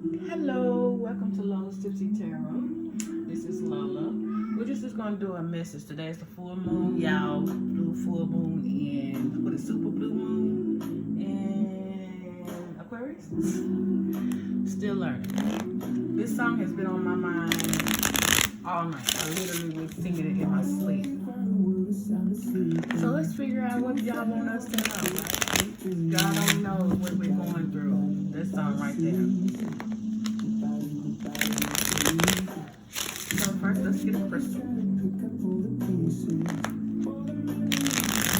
Hello, welcome to Lola's Tipsy Tarot. This is Lola. We're just gonna do a message. Today is the full moon, y'all. Blue full moon in what is super blue moon in Aquarius. Still learning. This song has been on my mind all night. I literally was singing it in my sleep. So let's figure out what y'all want us to know. Right? Y'all don't know what we're going through. This song right there. So first, let's get a crystal. Thank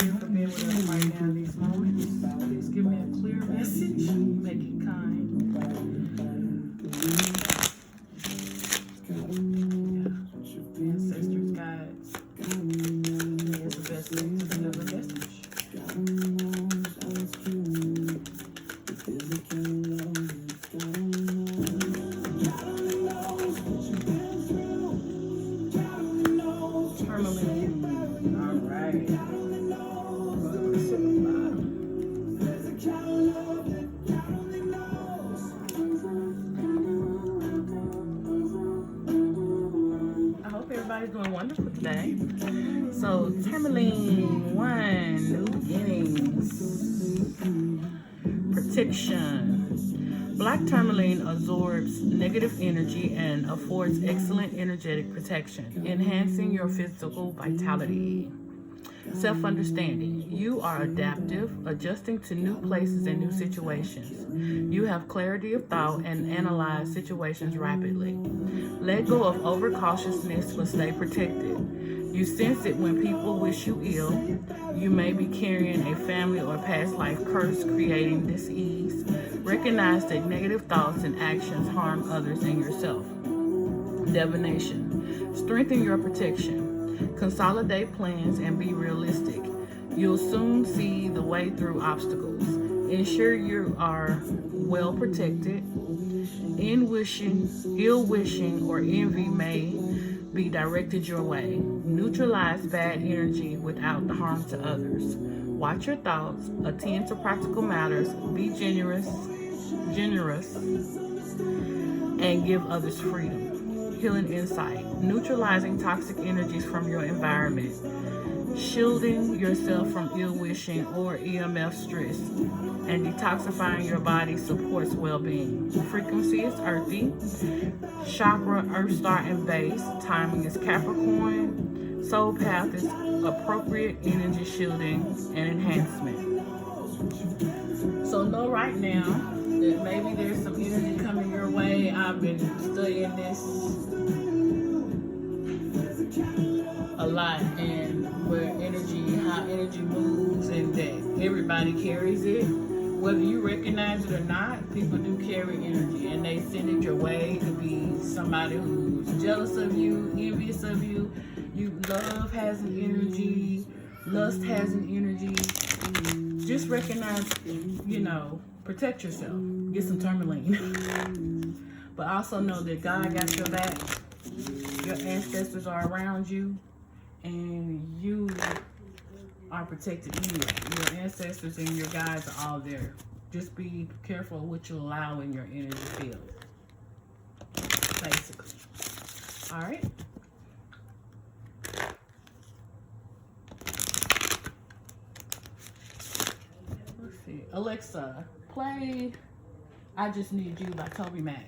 you for being with us right now in these moments. Please give me a clear message. Make it kind. Yeah. Ancestors, guides. Here's the best thing to deliver a message. Everybody's doing wonderful today. So, tourmaline 1, new beginnings, protection. Black tourmaline absorbs negative energy and affords excellent energetic protection, enhancing your physical vitality. Self-understanding. You are adaptive, adjusting to new places and new situations. You have clarity of thought and analyze situations rapidly. Let go of overcautiousness but stay protected. You sense it when people wish you ill. You may be carrying a family or past life curse, creating dis-ease. Recognize that negative thoughts and actions harm others and yourself. Divination. Strengthen your protection. Consolidate plans and be realistic. You'll soon see the way through obstacles. Ensure you are well protected. Ill wishing, or envy may be directed your way. Neutralize bad energy without the harm to others. Watch your thoughts. Attend to practical matters. Be generous, and give others freedom. Healing insight. Neutralizing toxic energies from your environment. Shielding yourself from ill wishing or EMF stress. And detoxifying your body supports well-being. Frequency is earthy. Chakra, earth star, and base. Timing is Capricorn. Soul path is appropriate energy shielding and enhancement. So know right now that maybe there's some energy coming your way. I've been studying this a lot, and how energy moves, and that everybody carries it. Whether you recognize it or not, people do carry energy, and they send it your way. It could be somebody who's jealous of you, envious of you. Love has an energy, lust has an energy. Just recognize, protect yourself. Get some tourmaline. But also know that God got your back. Your ancestors are around you, and you are protected anyway. Your ancestors and your guides are all there. Just be careful of what you allow in your energy field, basically. All right. Let's see. Alexa, play I Just Need You by TobyMac.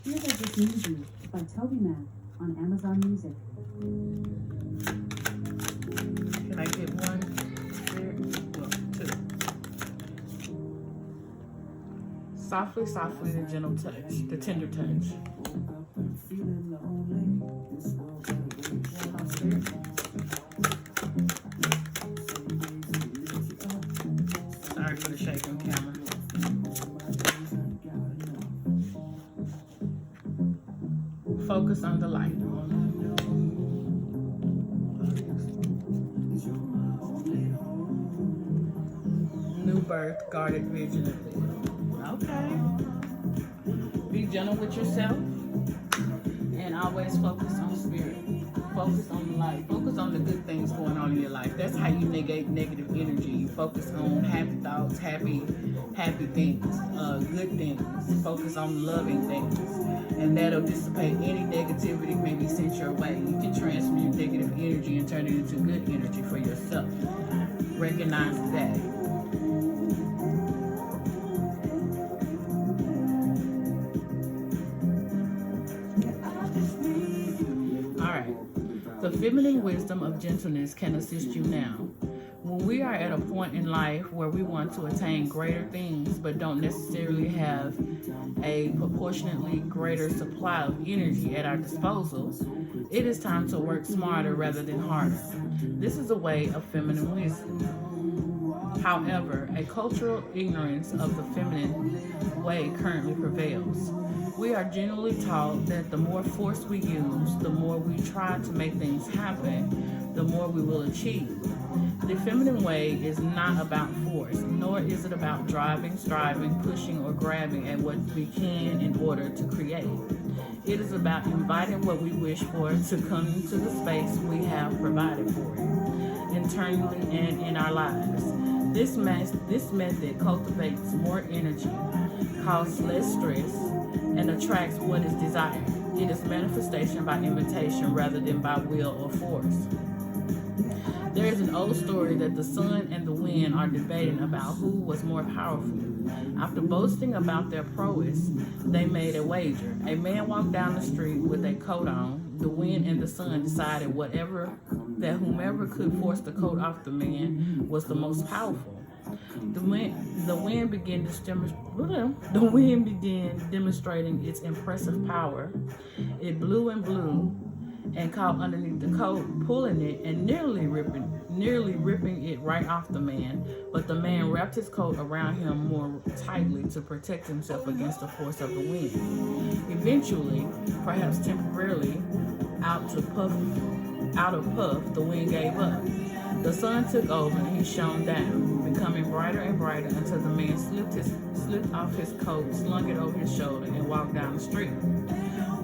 Here's I Just Need You by TobyMac on Amazon Music. Can I get one? There. Well, two. Softly, softly, the gentle touch, the tender touch. Sorry for the shaking camera. Focus on the light. New birth, guarded vigilantly. Okay. Be gentle with yourself and always focus on spirit. Focus on the light. Focus on the good things going on in your life. That's how you negate negative energy. You focus on happy thoughts, happy things, good things. Focus on loving things, and that'll dissipate any negativity maybe sent your way. You can transmute negative energy and turn it into good energy for yourself. Recognize that. The feminine wisdom of gentleness can assist you now. When we are at a point in life where we want to attain greater things but don't necessarily have a proportionately greater supply of energy at our disposal, it is time to work smarter rather than harder. This is a way of feminine wisdom. However, a cultural ignorance of the feminine way currently prevails. We are generally taught that the more force we use, the more we try to make things happen, the more we will achieve. The feminine way is not about force, nor is it about driving, striving, pushing, or grabbing at what we can in order to create. It is about inviting what we wish for to come into the space we have provided for it, internally and in our lives. This method cultivates more energy, causes less stress, and attracts what is desired. It is manifestation by invitation rather than by will or force. There is an old story that the sun and the wind are debating about who was more powerful. After boasting about their prowess, they made a wager. A man walked down the street with a coat on. The wind and the sun decided that whomever could force the coat off the man was the most powerful. The wind began demonstrating its impressive power. It blew and caught underneath the coat, pulling it and nearly ripping it right off the man. But the man wrapped his coat around him more tightly to protect himself against the force of the wind. Eventually, perhaps temporarily, out of puff, the wind gave up. The sun took over and he shone down, becoming brighter and brighter until the man slipped off his coat, slung it over his shoulder, and walked down the street,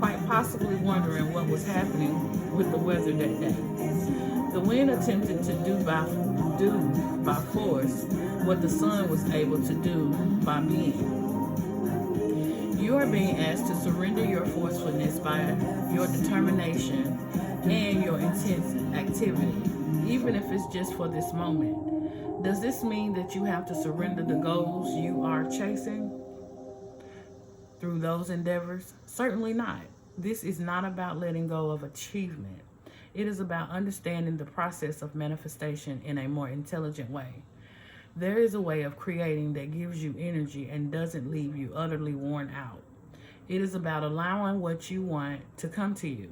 quite possibly wondering what was happening with the weather that day. The wind attempted to do by force what the sun was able to do by being. You are being asked to surrender your forcefulness by your determination and your intense activity, even if it's just for this moment. Does this mean that you have to surrender the goals you are chasing through those endeavors? Certainly not. This is not about letting go of achievement. It is about understanding the process of manifestation in a more intelligent way. There is a way of creating that gives you energy and doesn't leave you utterly worn out. It is about allowing what you want to come to you.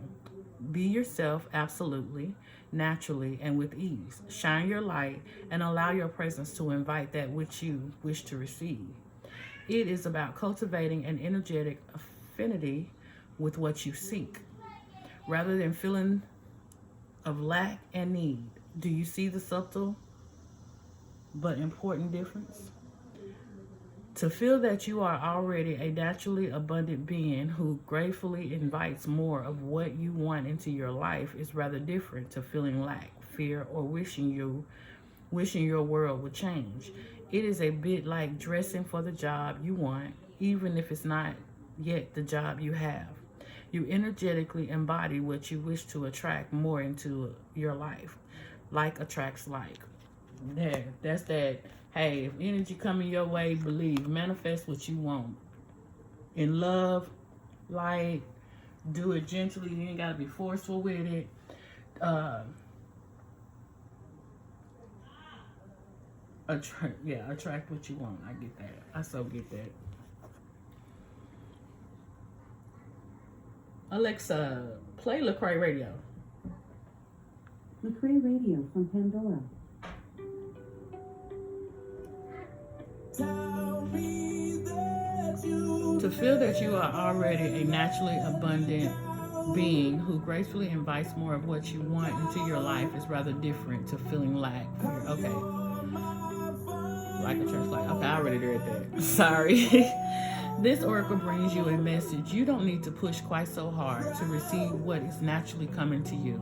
Be yourself absolutely, naturally, and with ease. Shine your light and allow your presence to invite that which you wish to receive. It is about cultivating an energetic affinity with what you seek, rather than feeling of lack and need. Do you see the subtle but important difference? To feel that you are already a naturally abundant being who gratefully invites more of what you want into your life is rather different to feeling lack, fear, or wishing your world would change. It is a bit like dressing for the job you want, even if it's not yet the job you have. You energetically embody what you wish to attract more into your life. Like attracts like. There, that's that. Hey, if energy coming your way, believe, manifest what you want. In love, light, do it gently. You ain't gotta be forceful with it. Attract what you want. I get that. I so get that. Alexa, play Lecrae Radio. Lecrae Radio from Pandora. To feel that you are already a naturally abundant being who gracefully invites more of what you want into your life is rather different to feeling lack. Okay. Like a church, like, okay, I already read that. Sorry. This oracle brings you a message. You don't need to push quite so hard to receive what is naturally coming to you.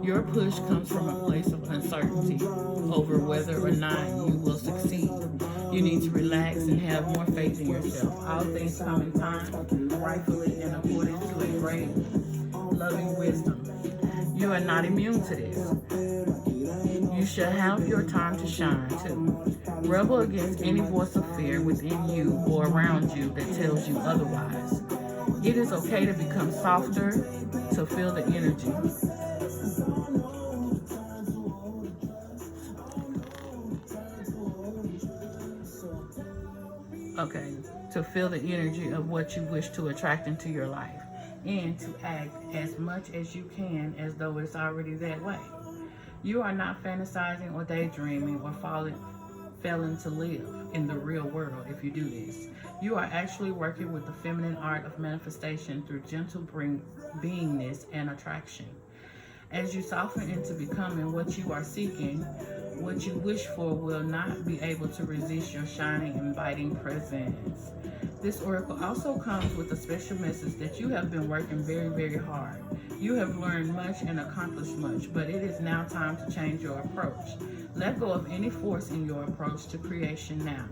Your push comes from a place of uncertainty over whether or not you will succeed. You need to relax and have more faith in yourself. All things come in time, rightfully and according to a great, loving wisdom. You are not immune to this. You shall have your time to shine too. Rebel against any voice of fear within you or around you that tells you otherwise. It is okay to become softer, to feel the energy. Okay, to feel the energy of what you wish to attract into your life, and to act as much as you can as though it's already that way. You are not fantasizing or daydreaming or failing to live in the real world if you do this. You are actually working with the feminine art of manifestation through gentle beingness and attraction. As you soften into becoming what you are seeking, what you wish for will not be able to resist your shining, inviting presence. This oracle also comes with a special message that you have been working very, very hard. You have learned much and accomplished much, but it is now time to change your approach. Let go of any force in your approach to creation now.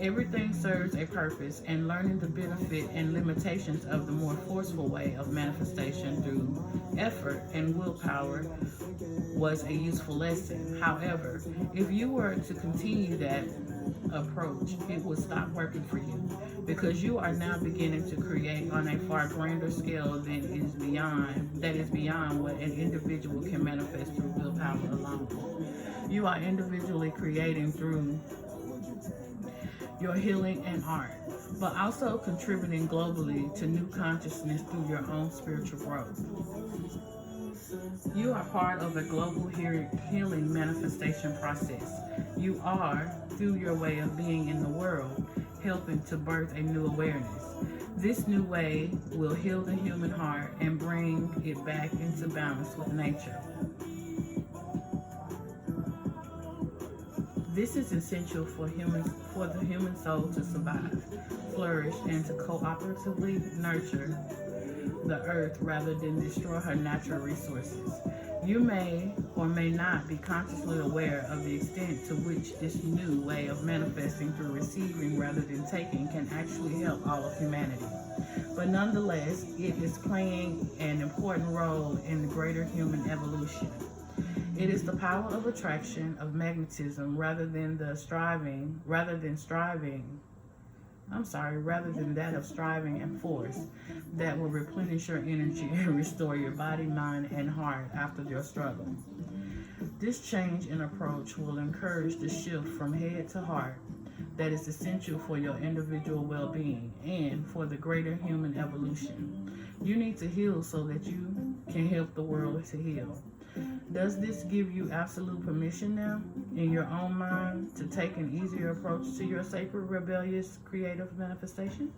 Everything serves a purpose, and learning the benefit and limitations of the more forceful way of manifestation through effort and willpower was a useful lesson. However, if you were to continue that approach, it would stop working for you, because you are now beginning to create on a far grander scale that is beyond what an individual can manifest through willpower alone. You are individually creating through your healing and art, but also contributing globally to new consciousness through your own spiritual growth. You are part of a global healing manifestation process. You are, through your way of being in the world, helping to birth a new awareness. This new way will heal the human heart and bring it back into balance with nature. This is essential for the human soul to survive, flourish, and to cooperatively nurture the earth rather than destroy her natural resources. You may or may not be consciously aware of the extent to which this new way of manifesting through receiving rather than taking can actually help all of humanity. But nonetheless, it is playing an important role in the greater human evolution. It is the power of attraction, of magnetism, rather than that of striving and force, that will replenish your energy and restore your body, mind, and heart after your struggle. This change in approach will encourage the shift from head to heart that is essential for your individual well-being and for the greater human evolution. You need to heal so that you can help the world to heal. Does this give you absolute permission now, in your own mind, to take an easier approach to your sacred, rebellious, creative manifestation?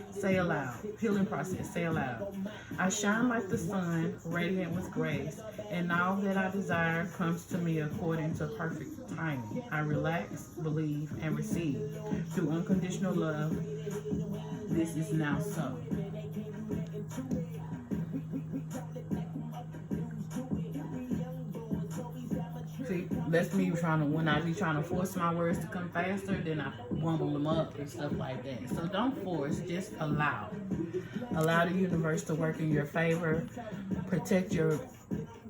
Say aloud. Healing process. Say aloud. I shine like the sun, radiant with grace, and all that I desire comes to me according to perfect timing. I relax, believe, and receive. Through unconditional love, this is now so. See, that's me when I be trying to force my words to come faster, then I rumble them up and stuff like that. So don't force, just allow. Allow the universe to work in your favor. Protect your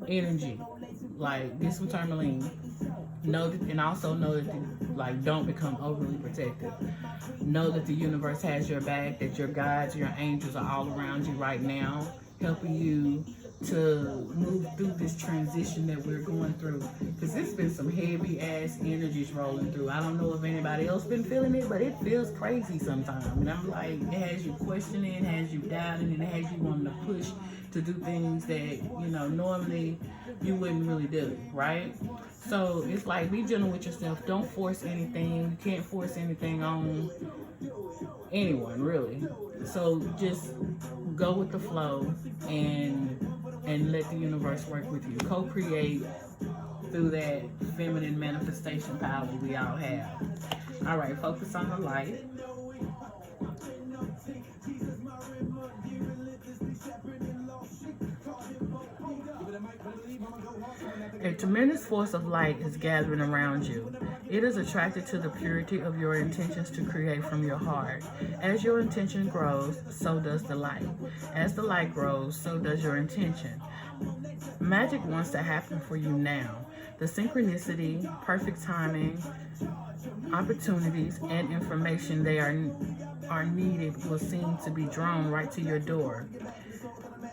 energy. Like, get some tourmaline. Know that, and also know that, don't become overly protective. Know that the universe has your back, that your guides, your angels are all around you right now, helping you to move through this transition that we're going through, because it's been some heavy ass energies rolling through. I don't know if anybody else been feeling it, but it feels crazy sometimes. And I'm like, it has you questioning, it has you doubting, and it has you wanting to push to do things that normally you wouldn't really do, right? So it's like, be gentle with yourself. Don't force anything. You can't force anything on anyone, really. So just go with the flow and let the universe work with you. Co-create through that feminine manifestation power we all have. All right, focus on the light. A tremendous force of light is gathering around you. It is attracted to the purity of your intentions to create from your heart. As your intention grows, so does the light. As the light grows, so does your intention. Magic wants to happen for you now. The synchronicity, perfect timing, opportunities, and information they are needed will seem to be drawn right to your door.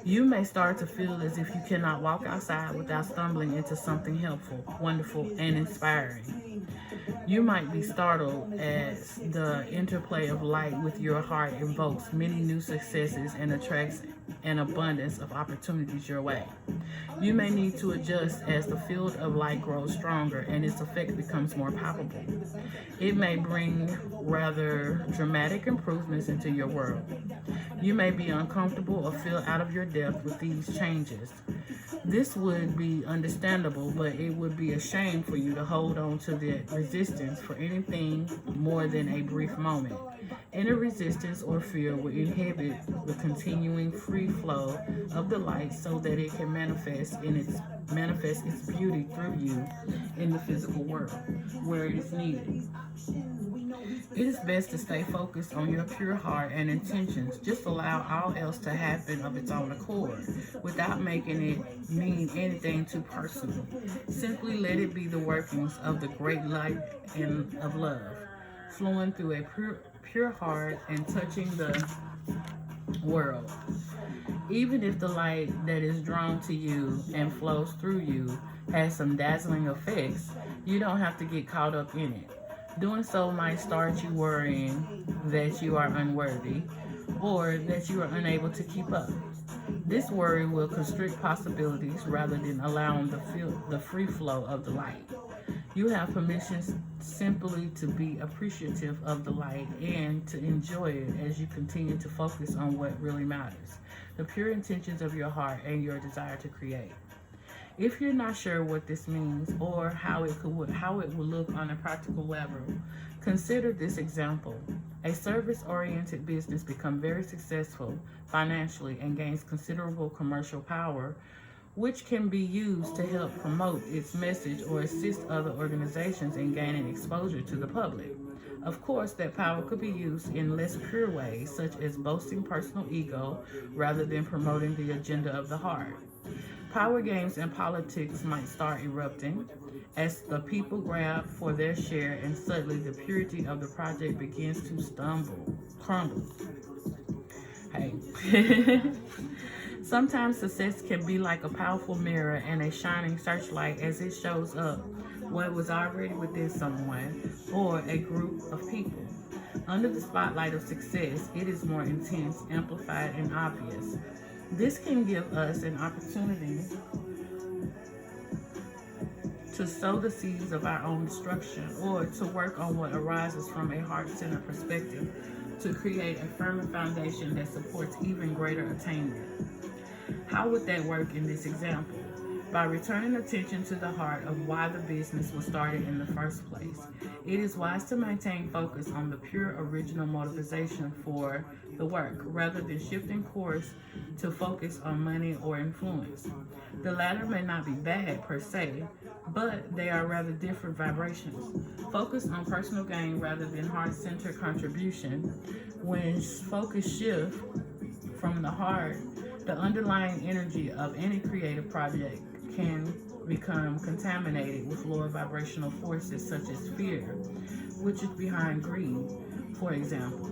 You may start to feel as if you cannot walk outside without stumbling into something helpful, wonderful, and inspiring. You might be startled as the interplay of light with your heart invokes many new successes and attracts an abundance of opportunities your way. You may need to adjust as the field of light grows stronger and its effect becomes more palpable. It may bring rather dramatic improvements into your world. You may be uncomfortable or feel out of your depth with these changes. This would be understandable, but it would be a shame for you to hold on to the resistance for anything more than a brief moment. Any resistance or fear will inhibit the continuing free flow of the light so that it can manifest its beauty through you in the physical world where it is needed. It is best to stay focused on your pure heart and intentions. Just allow all else to happen of its own accord without making it mean anything too personal. Simply let it be the workings of the great light and of love, flowing through a pure heart and touching the world. Even if the light that is drawn to you and flows through you has some dazzling effects, you don't have to get caught up in it. Doing so might start you worrying that you are unworthy or that you are unable to keep up. This worry will constrict possibilities rather than allowing the free flow of the light. You have permission simply to be appreciative of the light and to enjoy it as you continue to focus on what really matters, the pure intentions of your heart and your desire to create. If you're not sure what this means or how it will look on a practical level, consider this example. A service-oriented business becomes very successful financially and gains considerable commercial power, which can be used to help promote its message or assist other organizations in gaining exposure to the public. Of course, that power could be used in less pure ways, such as boasting personal ego rather than promoting the agenda of the heart. Power games and politics might start erupting as the people grab for their share and suddenly the purity of the project begins to crumble. Hey. Sometimes success can be like a powerful mirror and a shining searchlight as it shows up what was already within someone or a group of people. Under the spotlight of success, it is more intense, amplified, and obvious. This can give us an opportunity to sow the seeds of our own destruction or to work on what arises from a heart-centered perspective to create a firmer foundation that supports even greater attainment. How would that work in this example? By returning attention to the heart of why the business was started in the first place. It is wise to maintain focus on the pure original motivation for the work, rather than shifting course to focus on money or influence. The latter may not be bad per se, but they are rather different vibrations. Focus on personal gain rather than heart-centered contribution. When focus shifts from the heart, the underlying energy of any creative project can become contaminated with lower vibrational forces such as fear, which is behind greed, for example.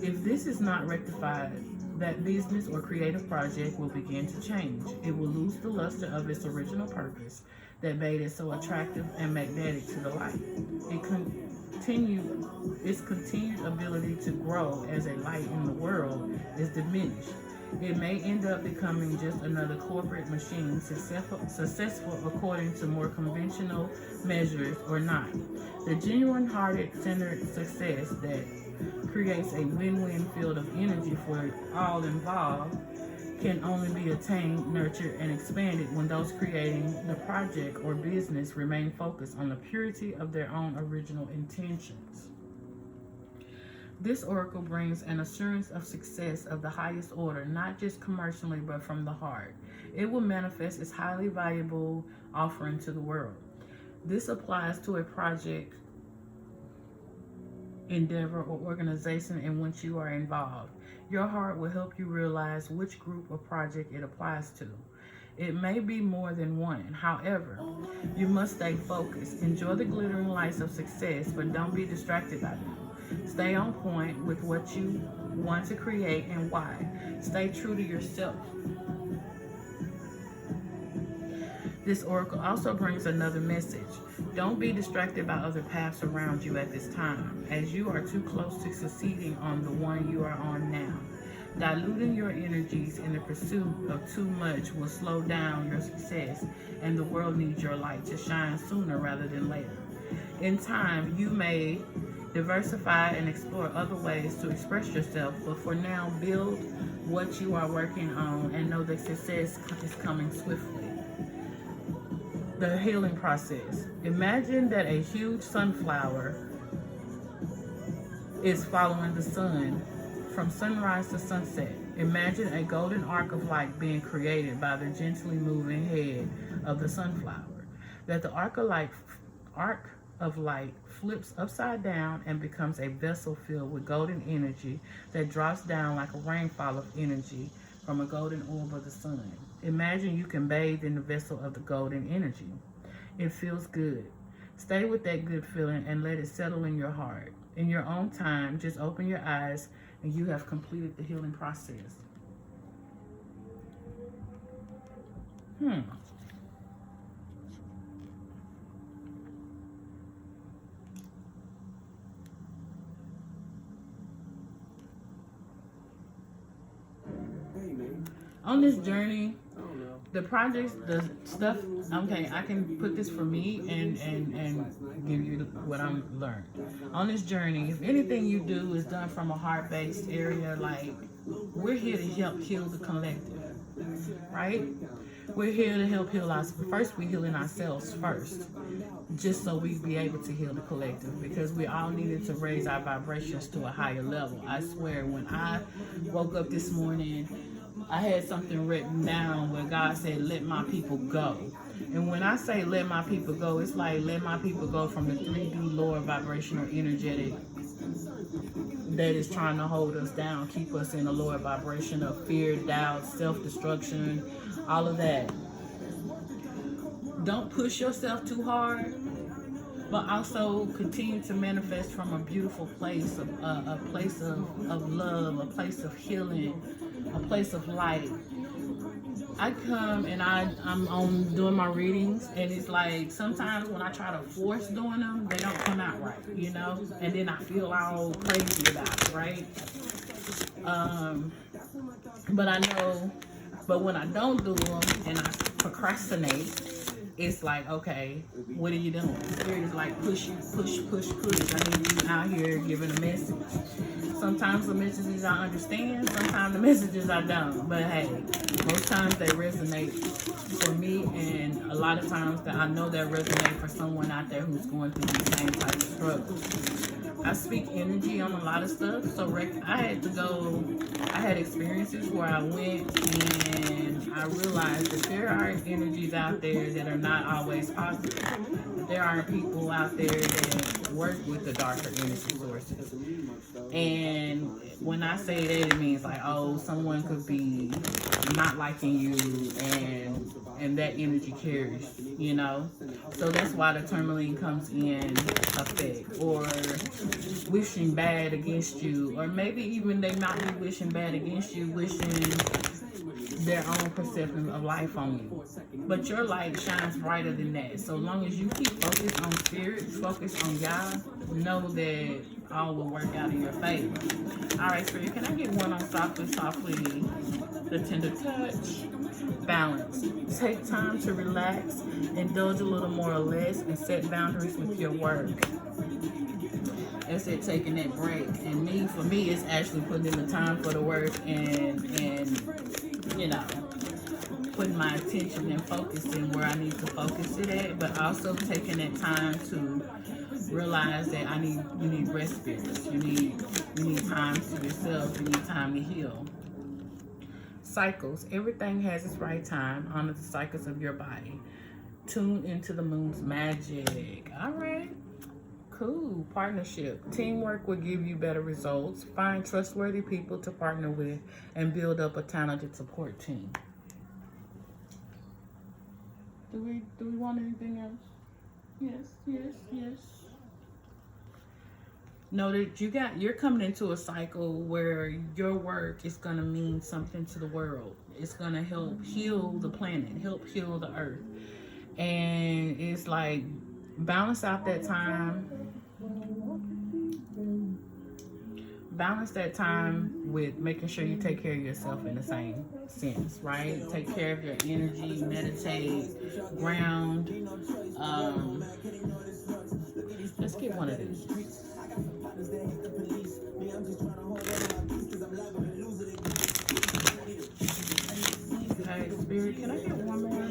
If this is not rectified, that business or creative project will begin to change. It will lose the luster of its original purpose that made it so attractive and magnetic to the light. Its continued ability to grow as a light in the world is diminished. It may end up becoming just another corporate machine, successful according to more conventional measures or not. The genuine hearted-centered success that creates a win-win field of energy for all involved can only be attained, nurtured, and expanded when those creating the project or business remain focused on the purity of their own original intentions. This oracle brings an assurance of success of the highest order, not just commercially, but from the heart. It will manifest its highly valuable offering to the world. This applies to a project, endeavor, or organization in which you are involved. Your heart will help you realize which group or project it applies to. It may be more than one. However, you must stay focused. Enjoy the glittering lights of success, but don't be distracted by them. Stay on point with what you want to create and why. Stay true to yourself. This oracle also brings another message. Don't be distracted by other paths around you at this time, as you are too close to succeeding on the one you are on now. Diluting your energies in the pursuit of too much will slow down your success, and the world needs your light to shine sooner rather than later. In time, you may diversify and explore other ways to express yourself, but for now, build what you are working on and know that success is coming swiftly. The healing process. Imagine that a huge sunflower is following the sun from sunrise to sunset. Imagine a golden arc of light being created by the gently moving head of the sunflower. That the arc of light flips upside down and becomes a vessel filled with golden energy that drops down like a rainfall of energy from a golden orb of the sun. Imagine you can bathe in the vessel of the golden energy. It feels good. Stay with that good feeling and let it settle in your heart. In your own time, just open your eyes and you have completed the healing process. On this journey, the projects, the stuff, okay, I can put this for me and give you what I'm learned. On this journey, if anything you do is done from a heart-based area, like, we're here to help heal the collective, right? We're here to help heal us. First, we're healing ourselves first, just so we be able to heal the collective, because we all needed to raise our vibrations to a higher level. I swear, when I woke up this morning, I had something written down where God said, let my people go. And when I say let my people go, it's like let my people go from the 3D lower vibrational energetic that is trying to hold us down, keep us in a lower vibration of fear, doubt, self-destruction, all of that. Don't push yourself too hard, but also continue to manifest from a beautiful place, a place of love, a place of healing, a place of light. I come and I'm on doing my readings, and it's like sometimes when I try to force doing them, they don't come out right, you know? And then I feel all crazy about it, right? But when I don't do them and I procrastinate, it's like, okay, what are you doing? Spirit is like, push. I need you out here giving a message. Sometimes the messages I understand, sometimes the messages I don't. But hey, most times they resonate for me, and a lot of times that I know that resonate for someone out there who's going through the same type of struggle. I speak energy on a lot of stuff, so I had experiences where I went and I realized that there are energies out there that are not always positive. There are people out there that work with the darker energy sources. And when I say that, it means like, oh, someone could be not liking you, and that energy carries, you know? So that's why the tourmaline comes in effect, or wishing bad against you, or maybe even they not be wishing bad against you, wishing their own perception of life on you. But your light shines brighter than that. So long as you keep focused on spirit, focus on God, know that all will work out in your favor. All right, Spirit, can I get one on softly, the tender touch? Balance. Take time to relax, indulge a little more or less, and set boundaries with your work. That's it, taking that break. And for me, it's actually putting in the time for the work and you know, putting my attention and focusing where I need to focus it at, but also taking that time to realize that you need respite. You need time to yourself. You need time to heal. Cycles. Everything has its right time. Honor the cycles of your body. Tune into the moon's magic. All right. Cool. Partnership. Teamwork will give you better results. Find trustworthy people to partner with and build up a talented support team. Do we want anything else? Yes. Know that you're coming into a cycle where your work is gonna mean something to the world. It's gonna help heal the planet, help heal the earth. And it's like balance out that time. Balance that time with making sure you take care of yourself in the same sense, right? Take care of your energy, meditate, ground. Let's get one of these. Okay, Spirit, can I get one more?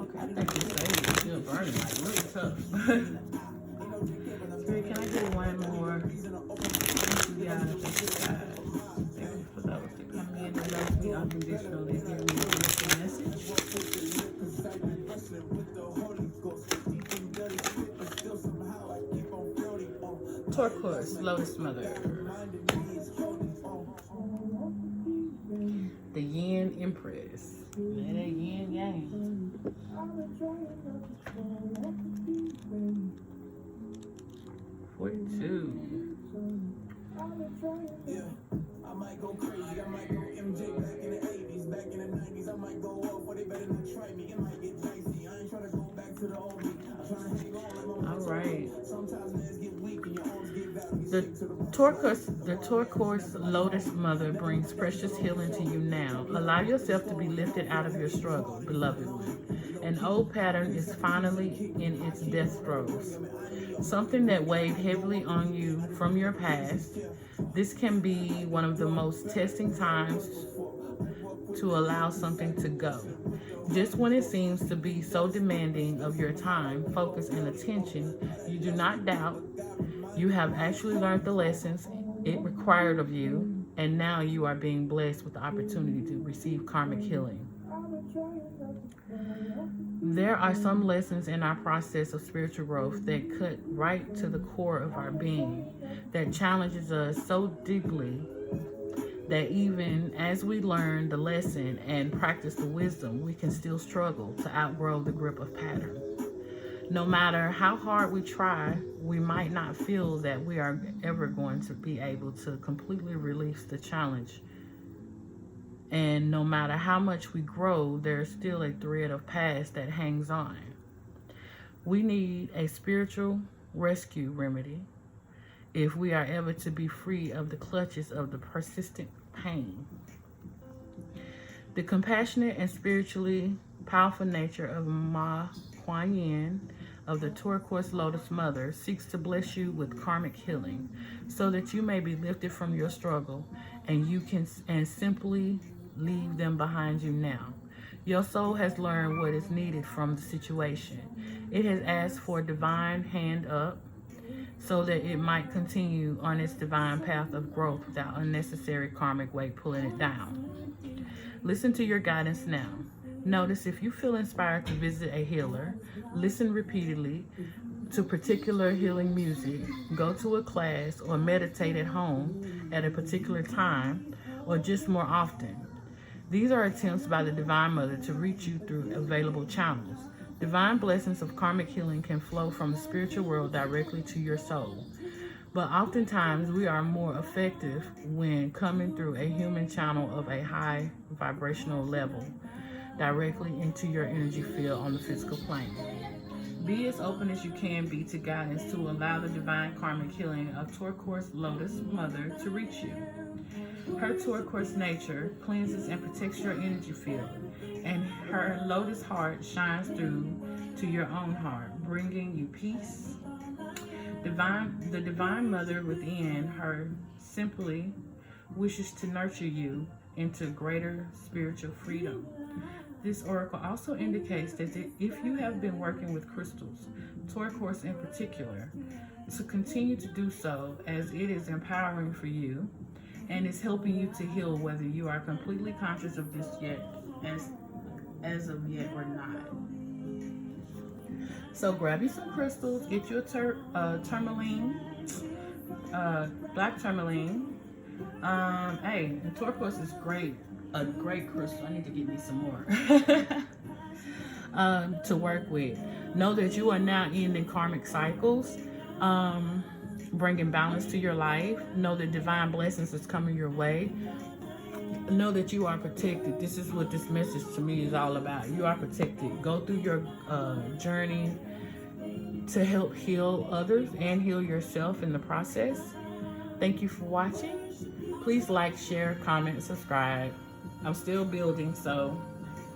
Okay, I think this sage is still burning, like really tough. Spirit, can I get one more? Thank you guys. Thank you for those that come in and love me unconditionally. Hear me with the message. Turquoise, Lotus Mother. The Yin Empress. Let that yin yang. 42. Yeah, I might go crazy, I might go MJ back in the 80s, back in the 90s, I might go off, but they better not try me, it might get dicey. I ain't trying to go back to the old me, I'm trying to hang on like all right. Sometimes legs get weak and your arms get valid. The turquoise Lotus Mother brings precious healing to you now. Allow yourself to be lifted out of your struggle, beloved one. An old pattern is finally in its death throes. Something that weighed heavily on you from your past. This can be one of the most testing times to allow something to go. Just when it seems to be so demanding of your time, focus, and attention, you do not doubt. You have actually learned the lessons it required of you, and now you are being blessed with the opportunity to receive karmic healing. There are some lessons in our process of spiritual growth that cut right to the core of our being, that challenges us so deeply that even as we learn the lesson and practice the wisdom, we can still struggle to outgrow the grip of pattern. No matter how hard we try, we might not feel that we are ever going to be able to completely release the challenge. And no matter how much we grow, there's still a thread of past that hangs on. We need a spiritual rescue remedy if we are ever to be free of the clutches of the persistent pain. The compassionate and spiritually powerful nature of Ma Kuan Yin of the Turquoise Lotus Mother seeks to bless you with karmic healing so that you may be lifted from your struggle and you can simply leave them behind you now. Your soul has learned what is needed from the situation. It has asked for a divine hand up so that it might continue on its divine path of growth without unnecessary karmic weight pulling it down. Listen to your guidance now. Notice if you feel inspired to visit a healer, listen repeatedly to particular healing music, go to a class, or meditate at home at a particular time, or just more often. These are attempts by the Divine Mother to reach you through available channels. Divine blessings of karmic healing can flow from the spiritual world directly to your soul. But oftentimes we are more effective when coming through a human channel of a high vibrational level directly into your energy field on the physical plane. Be as open as you can be to guidance to allow the divine karmic healing of Turquoise Lotus Mother to reach you. Her turquoise nature cleanses and protects your energy field, and her lotus heart shines through to your own heart, bringing you peace. The Divine Mother within her simply wishes to nurture you into greater spiritual freedom. This oracle also indicates that if you have been working with crystals, turquoise in particular, to continue to do so, as it is empowering for you and is helping you to heal, whether you are completely conscious of this yet, as of yet or not. So grab you some crystals, get you a tourmaline, black tourmaline. Hey, the turquoise is great, a great crystal. I need to get me some more to work with. Know that you are now ending karmic cycles, bringing balance to your life. Know that divine blessings is coming your way. Know that you are protected. This is what this message to me is all about. You are protected. Go through your journey to help heal others and heal yourself in the process. Thank you for watching. Please like, share, comment, subscribe. I'm still building, so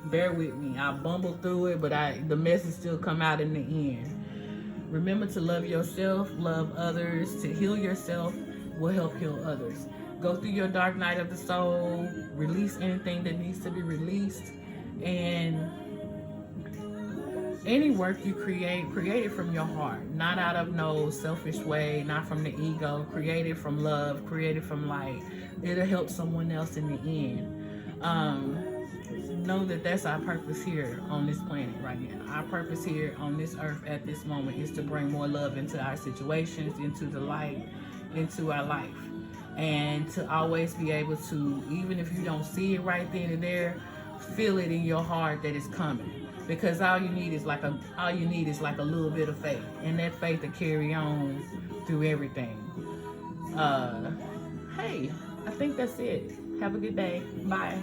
bear with me. I bumbled through it, but the message still come out in the end. Remember to love yourself, love others. To heal yourself will help heal others. Go through your dark night of the soul. Release anything that needs to be released. And any work you create it from your heart. Not out of no selfish way, not from the ego. Create it from love, create it from light. It'll help someone else in the end. Know that that's our purpose here on this planet right now. Our purpose here on this earth at this moment is to bring more love into our situations, into the light, into our life. And to always be able to, even if you don't see it right then and there, feel it in your heart that it's coming. Because all you need is like a little bit of faith, and that faith to carry on through everything. Hey, I think that's it. Have a good day. Bye.